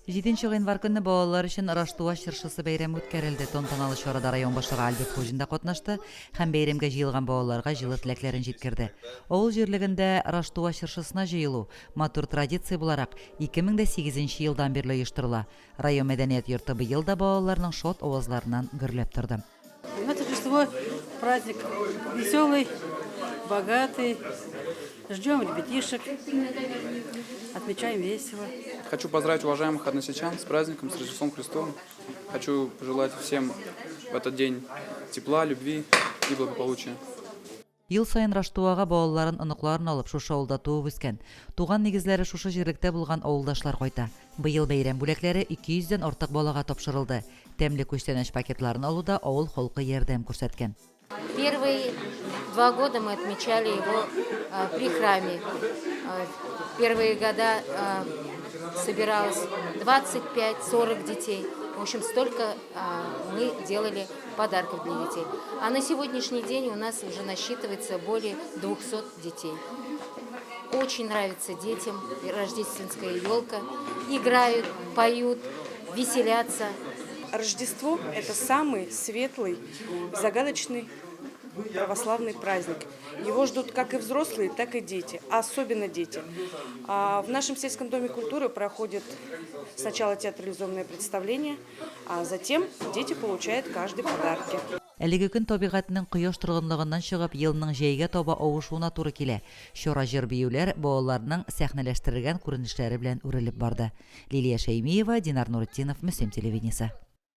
7 январь күнү балалар үчүн Раштуа чыршысы бейреми өткөрүлдү. Тонтоналы чарада район башлыгы Альберт Хужин да катнашты һәм бейремге жыйылган балаларга жылы тилеклерин жеткирди. Авыл җирлегендә Раштуа чыршысына җыелу матур традиция буларак 2008 елдан бирле оештырыла. Район мәдәният йорты быел да балаларның шат авазларынан гөрләп торды. Это Рождество праздник веселый, богатый. Ждем ребятишек, отмечаем весело. Хочу поздравить уважаемых односельчан с праздником, с Рождеством Христовым. Хочу пожелать всем в этот день тепла, любви и благополучия. Ел сайын Раштуага балаларын, оныкларын алып шушы авылда туып үскән. Туган нигезләре шушы җирлектә булган авылдашлар кайта. Быел бәйрәм бүләкләре 200дән артык балага тапшырылды. Тәмле күчтәнәч пакетларын алуда авыл халкы ярдәм күрсәткән. Первые 2 года мы отмечали его при храме. Первые года собиралось 25-40 детей. В общем, столько мы делали подарков для детей. А на сегодняшний день у нас уже насчитывается более 200 детей. Очень нравится детям рождественская елка. Играют, поют, веселятся. Рождество – это самый светлый, загадочный православный праздник. Его ждут как и взрослые, так и дети, а особенно дети. В нашем сельском доме культуры проходит сначала театрализованное представление, а затем дети получают каждый подарки. Әлеге көн табигатьнең кояш торгынлыгыннан чыгып, елның җәйгә таба авышуына туры килә. Чара җыр биюләр балаларның сәхнәләштергән күренешләре белән үрелеп барды. Лилия Шәймиева, Динар Нуретдинов, Мөслим телевидениесе.